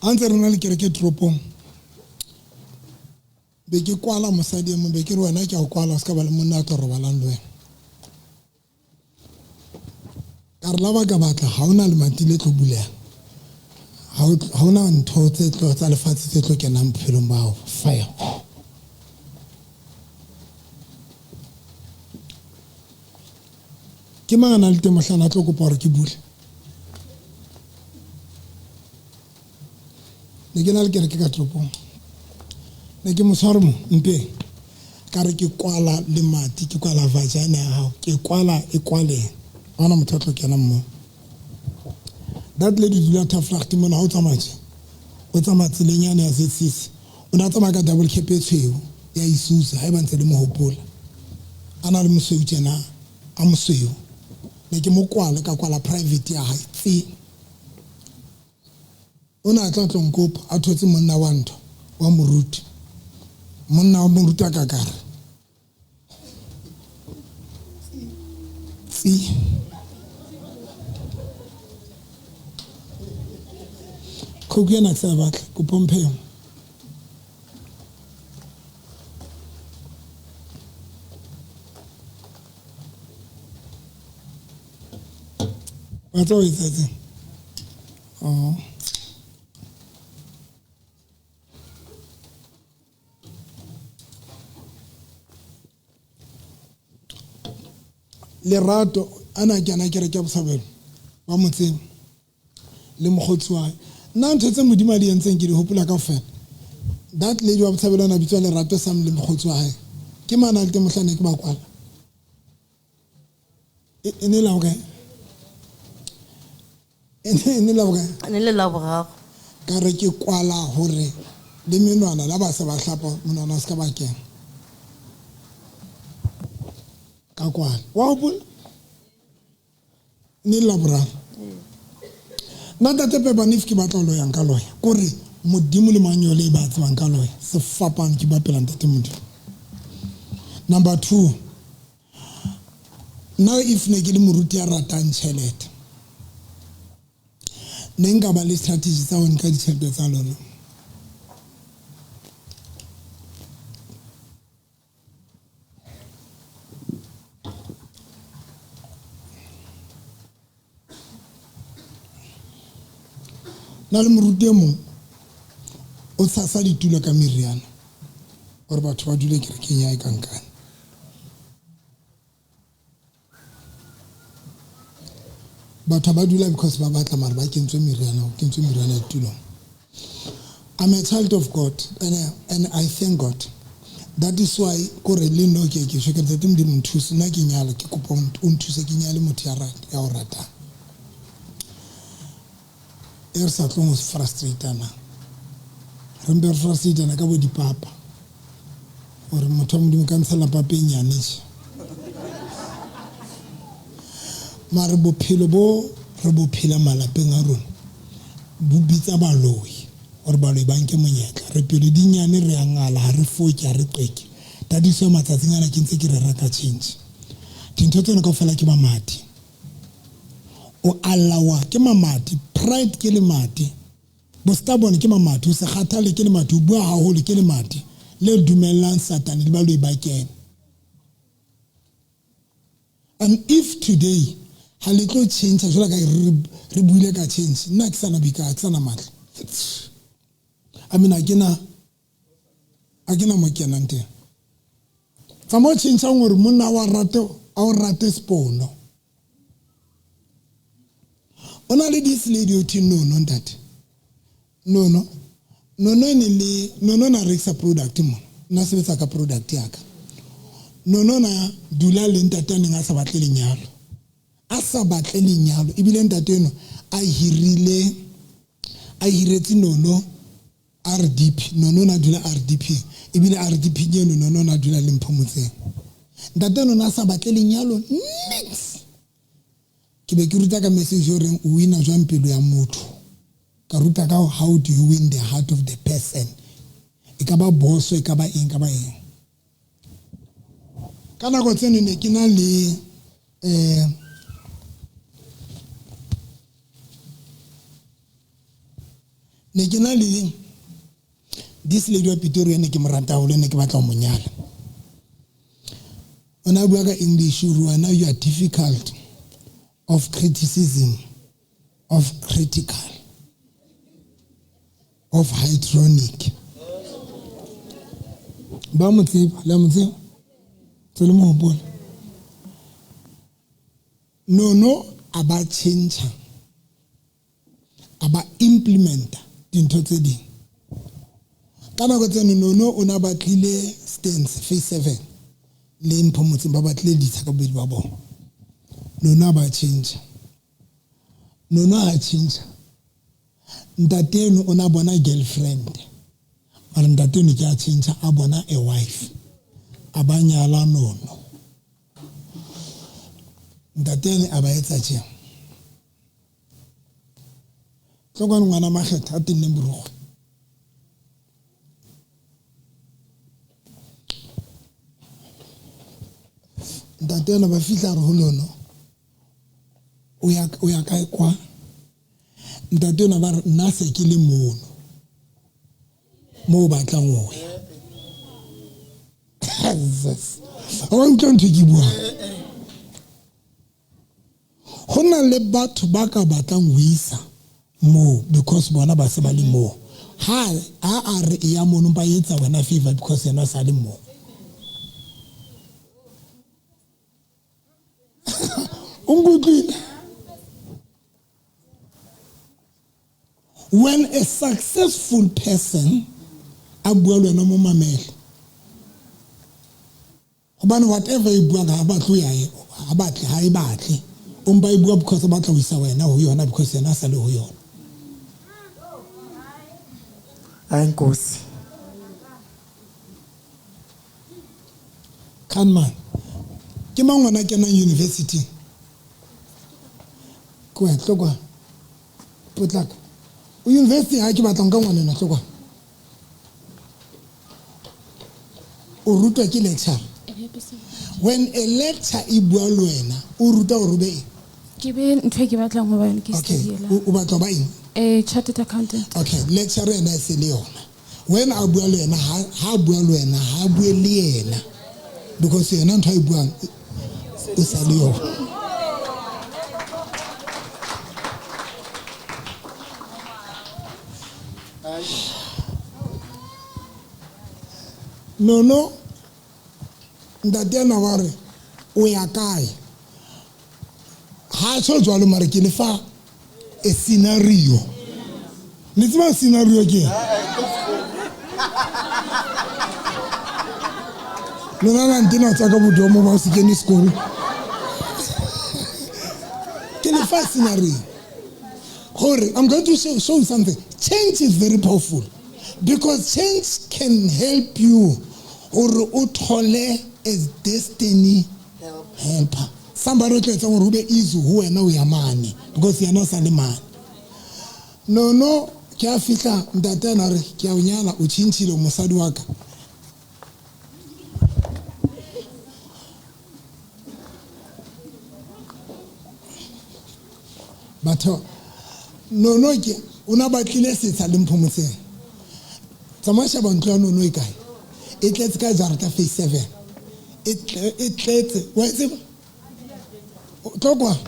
Antse rena le kereke tropong be ke kwala mosadi mo be ke re wena ke a o kwala o ska ba le monna a tlo robalang le wena ka re la ba ka batla ha ona le matile tlo bulela ha ona ntho tse tlo tsa lefatshe tse tlo kenang bophelong bao fire ke mangana le temo hlana tlo kopa hore ke bule ne ke na le kereke ka tropong ne ke mosware mo mpe ka re ke kwala le mati ke kwala vagina ya hao ke kwala e kwaleng ana motho a tlo kena mo that lady dula tafragti mona ha o tsamaje o tsamaya tseleng ya setsisi o na tsamaya ka double cap e tshweu ya isusa ha e ba ntse le mohopola ana le mosweu tjena a mosweu ne ke mo kwala ka kwala private ya hae tsi ona tla tlo nkopa a thotse monna wa ntho wa moruti monna wa moruti a kakara tsi khokena tsa batla ko pompeo batla o etsetse Lerato ana kana kereke ya Bosabelo ba motseng le mogotsi wa nna ntse tse modimo di entseng ke di hopola ka ofela that lady wa Bosabelo na bitswa Lerato Sam le mogotsi wa hae ke mana le temohlane ke ba kwala ene la okay ene la okay ene le la boraro ka re ke kwala hore le menwana la ba se ba hlapa monwana se ka ba keng ka kwala wa hopola ni la boraro na tate pe banif ki batla lo yang ka loya kore modimo le manyole e ba tswang ka loya se fapang ki ba pela tate modimo. Number 2, now if ne ke le moruti a ratang tšhelete ne nka ba le strategy tsa hone ka ditšhelete tsa lona na le moruti e mong o tshasa ditulo ka meriana gore batho ba dule kerekeng ya e kankane batho ba dula because ba batla mare ba kentswe meriana ditulong. I'm a child of God and I thank God. That is why kore le no ke sheke tse timo di nthusa na ke nyala ke kopa o nthuse ke nyale motho ya o rata er sa tlo frustrateana rembe frustrateana ka bo dipapa gore motho mo di mo kansela papa e nyane mare bophelo bo re bophela malapeng a rona bo bitsa baloi gore baloi ba nke monyetla re pele di nyane re angala ha re foke ha re qeke tadiso matsatsing ana ke ntse ke re raka change dintho tsena ka fela ke mamati o allawa ke mamati pride ke le mati bo stubborn ke mamati o se kgathale ke le mati o bua haholo ke le mati le dumellang satane le baloi ba kena. And if today ha le tlo change jwala ka re buile ka change nna ke sana bika ke sana matla I mean akena mo kenang teng tsa mo change ngore monna wa rato a o rate spono ona le this lady o thi no that no na rexa product mo na sebetsa ka product yaka no na dula le ntatane nga sa batle lenyalo a sa batle lenyalo ebile ntate eno a hiretse nono RDP nono na dula RDP ebile RDP nyeno nono na dula le mphomotseng ntate eno na sa batle lenyalo nix ke be ke ruta ka message o reng o wina jwang pelo ya motho ka ruta ka how do you win the heart of the person e ka ba boss e ka ba eng ka nako tseno ne ke na le ne ke na le this lady wa Pretoria ne ke mo rata haholo ne ke batla ho mo nyala. Ona bua ka English now you are difficult of criticism, of critical, of hydronic. Ba mo tseba la mo tseba tsele mo bona. No aba change aba implementa dintho tse ding. Ka nako tse no ona batlile stance phase 7 le mphomotseng ba batlile ditsha ka bobedi ba bona. No aba change. No ha change. Ntateno ona bona girlfriend. Mara ntateno ke a change a bona a wife. Abanyala nono. Ntateno aba etsa tjena. Tlokwana ngwana makgetha a tenne boroko. Ntateno ba fihla re ho lono. O ya kae kwa? Ntateno ba re nna se ke le mono. Mo batlang ho ya. I want to ke bua. Hona le batho ba ka batlang ho isa mo because bona ba se ba le mo. Ha a re ya mono ba etsa wena favor because yena sa le mo. When a successful person abuelo no mo mamele. Hobane whatever you bua ga ba tlo ya ha batle ha e batle. Umba ibua because ba tla wisa wena ho yona because yena sa le ho yona. Ayinkosi. Kan man. Ke mangwana ke na university. Kwa tlokwa. Putlaka. University ha ke batla nka ngwana na tlokwa. O rutwa ke lecture. When a lecture e bua le wena, o ruta o rube. Ke be ntwe ke batlang ho ba yona ke study la. O batla ba eng? Chartered accountant. Okay, lecture ena e se le yona. When a bua le wena ha bua le wena ha bue le yena. Because yena ntwe e buang o sa le yona. No. Ntatena ba re o ya kae? Ha so jwalo mare ke le fa a scenario. Le tseba scenario ke? Lona ntina tsa ka bodomo ba se kene school. Ke le fa scenario. I'm going to show you something. Change is very powerful because change can help you or uthole as destiny helper. Somebody tell you rube izu who and now money because you are not selling money. No, kia fika ndatana re kia unyana uchinchilo musadi waka. But no ke una batlile setsa le mphomotseng. Tsamasha ba ntlo no ikai. It lets ka jarata phase 7. It lets wa tseba. Tlokwa.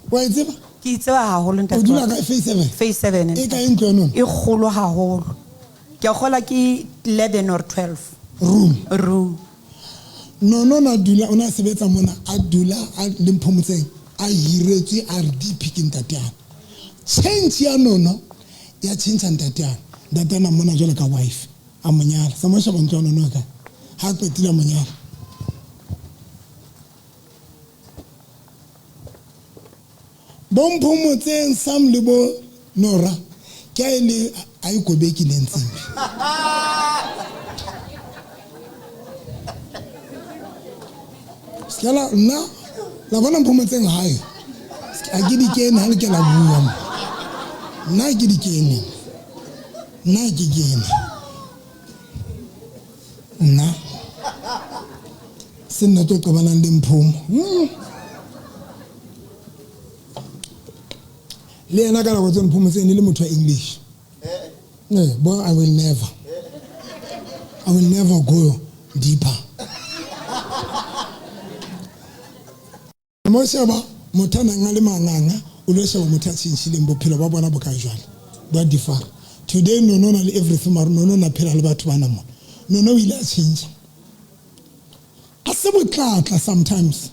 Wa tseba? Ke tseba haholo ntate. O dula ka phase 7. Phase 7. E ka ntlo no. E kgolo haholo. Ke gola ke 11 or 12 room. No na dula ona sebetsa mona a dula a le mphomotseng a hiretswe a re dipiki ntateana. Change ya no ya change ntateana. Ntateana mona jwale ka wife. Amonyala samasha ba ntlo no ka ha qetile amonyala bomphomotse sam le bo Nora ke ile a ikobeki lentsimbi skala nna la bona mphomotseng hae a ke dikene ha le ke la bua nna ke dikene nna ke kene nna sena to qabanang le mphomo le ena ka nako tsone phomotse ne le motho wa English boy I will never go deeper mo sheba motho nang le manganga o lo sheba motho a tshintshileng bophelo ba bona bo ka jwale ba differ today no na le everything mara no na phela le batho bana mo no ile a change a se botlatla sometimes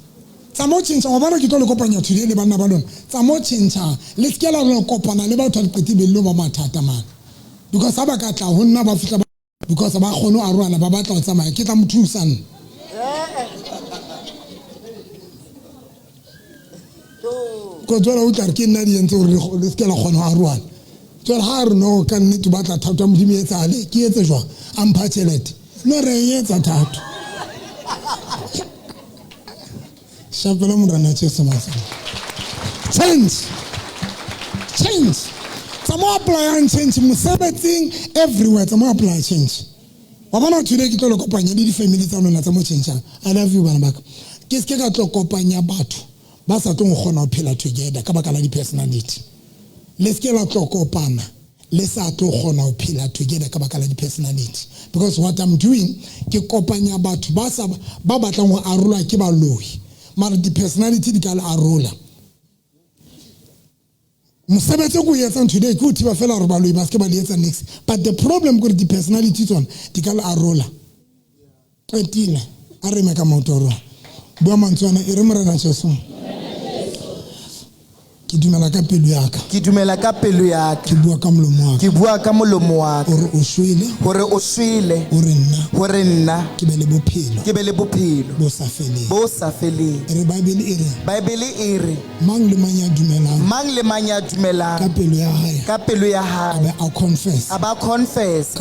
tsa mo tshintsa wa bona ke tlo le kopanya today le bana ba lona tsa mo tshintsa le skela le kopana le batho le qetibello ba mathata man because aba ka tla ho nna ba fitla because ba khono a rwana ba batla go tsamaya ke tla mothusana ko tswela o tla ke nna di entse gore le skela khono a rwana tswela ha re no ka nne tu batla thatwa modimo etsale ke etse jwa ampha tšhelete no re etsa thato shapela morana Jesu masa change Samo apply and change mosebetsing everywhere samo apply change wa bona today ke tlo le kopanya le di family tsa lona tsa mo change I love you bana baka ke se ke ka tlo kopanya batho ba sa tlo gona go phela together ka baka la di personality le se ke la tlo kopana le sa tlo gona go phela together ka baka la di personality because what I'm doing ke kopanya batho ba batlang go arola ke baloi mara di personality di ka la arola mosebetsi go yetsa today ke thiba fela re baloi ba se ke ba le yetsa next but the problem go di personality tsona di ka la arola etile a re me ka motoro bua mantswana e re morena Jesu ke dumela ka pelo ya ka ke bua ka molomo wa ka gore o swele gore nna ke be le bophelo bo sa feleng re Bible e re mang le mang ya dumelang ka pelo ya hae aba confess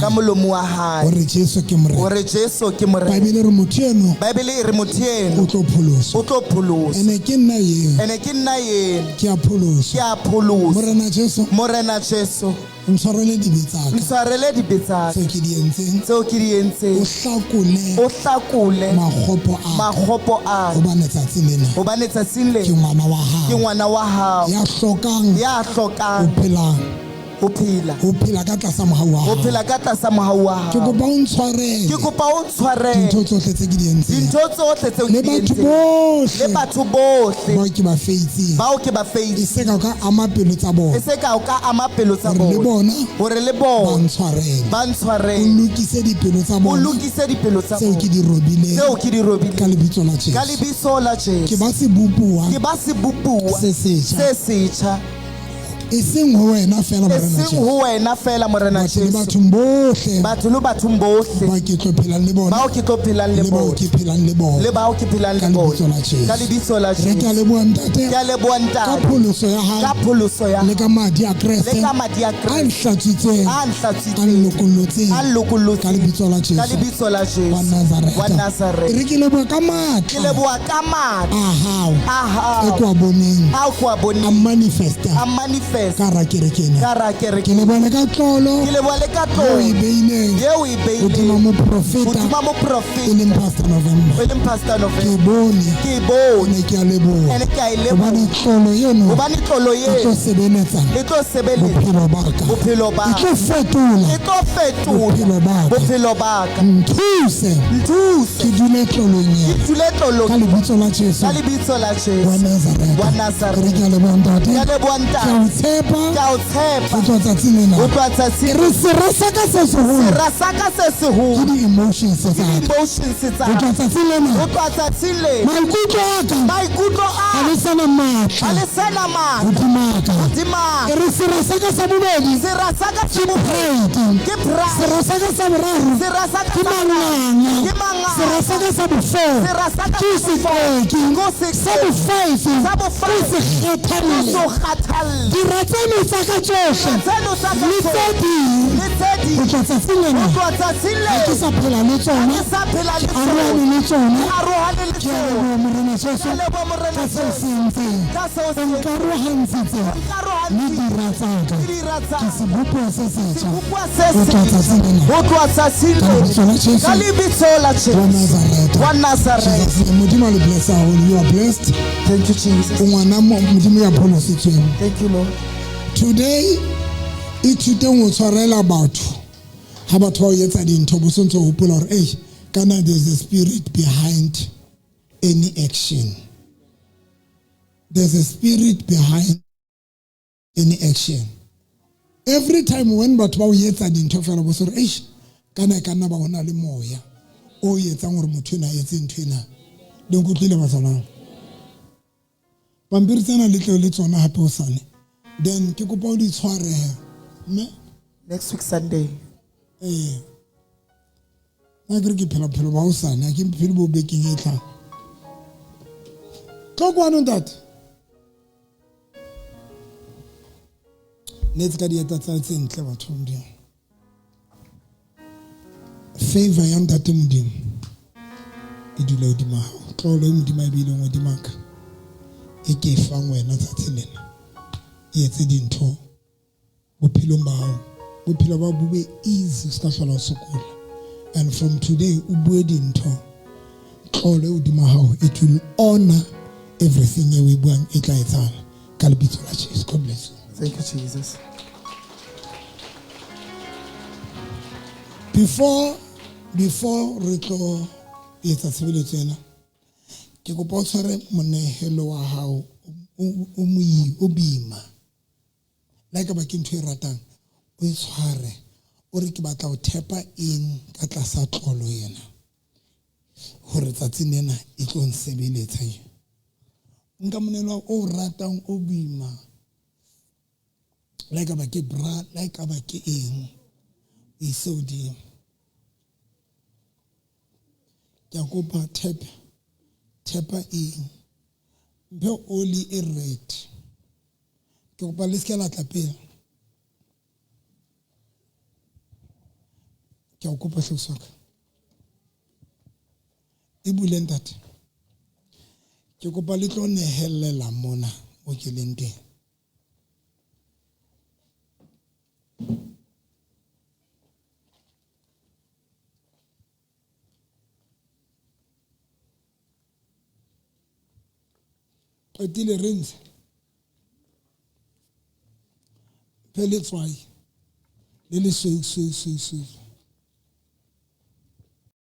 ka molomo wa hae gore Jesu ke morena Bible e re motho eno o tlo pholosa ene ke nna ye ke a pholosa morena Jesu ntshwarele dibetsaka tseo ke di entseng o hlakole magopo a hobane tsatsing le ke ngwana wa hao ya hlokang o phela ka tlasa mohau wa hao ke kopa o ntshwarele dintho tsohle tse ke di entseng le batho bohle bao ke ba feitseng e se ka ama pelo tsa bona hore le bona ba ntshwarele o lokise dipelo tsa bona tseo ke di robile ka lebitso la Jesu ke ba se bupua se setjha Ising ho wena fela morena Jesu batho le bathong bohle ba ke tlo phelang le bona bao ke phelang le bona ka lebitso la Jesu ke a leboha ntate ka pholoso ya hao le ka madi a Kriste a nhlatsitseng a nlokollotseng ka lebitso la Jesu wa Nazareth re ke leboha ka matla a hao e kwa boneng a manifesta kara kerekene ke le bone ka tlolo o e beileng o tuma mo profeta e leng Pastor November ke bone ne ke a leboha hobane tlolo yeno e tlo sebeletsa bophelo baka e tlo fetola bophelo baka nthuse ke dule tlolong ka lebitso la Jesu wa Nazareth re ke a leboha ntate ka o tshepa o tla re serasaka se seholo ke di emotions tsa o tla tsatsile maikutlo a le sana matla dimaka re serasaka sa bobedi ke pride serasaka sa boraro ke manganga serasaka sa bofelo ke sefeki sa bofaifi ke sekgathalle diratseno tsa ka tsohle le tse o tla tsatsile ke sa phela le tsona arohane le tsona ke a leboha morena Jesu ka seo se entseng nkarohantshitse le dira tsaka le dira tsaka. ke sebopuwa se setšha Sebopuwa se go tloa tsatsing lena. Go tloa tsatsing Ka lebitso la Jesu. ka lebitso la wa Jesu Nazareta. wa Nazareth. Jesus, modimo a le bless haholo. You are blessed. Thank you, Jesus. o ngwana modimo ya pholositsweng. Thank you, Lord. Today ithuteng o tshwarela batho ha batho ba o etsa dintho bo sontse o hopola hore kana there's a spirit behind any action. There's a spirit behind any action. Every time when batho ba o etsa dintho fela bo sore kana ba hona le moya o etsang hore motho ena etse ntho ena. Le nkutlile batsana pampiri tsena le tle le tsona hape o sane. Then ke kopa o di tshware mme Next week Sunday. na ke re ke phela phelo ba o sane ke phelo bo bekeng e tlang tlokwana ntate netse ka dieta tsa tse ntle batho modimo favor ya ntate modimo e dula hodima hao tlolo e modimo e bileng hodima ka e ke e fang wena tsatsi lena e etse dintho bophelong ba hao bophelo ba bube easy ska hlola o sokola. And from today o bue dintho tlolo e hodima hao it will honor everything e we buang e tla etsana ka lebitso la Jesu. God bless you. Thank you, Jesus. Before re tlo etsa tshebeletso ena ke kopa o tshware monehelo wa hao o boima like ba ke ntho e ratang o tshware o re ke batla o thepa in ka tlasa tlolo yena hore tsatsing lena e tlo nsebeletsa yo nka monelo o ratang o boima like ba ke bra like ba ke eng e so di ya kopa thepa in mpe oli e red ke kopa le ska la tlapela ke o kopa hloksaka e bule ntate ke kopa le tlo nehelela mona o ke leng teng qetile rinse phele tswai le le swe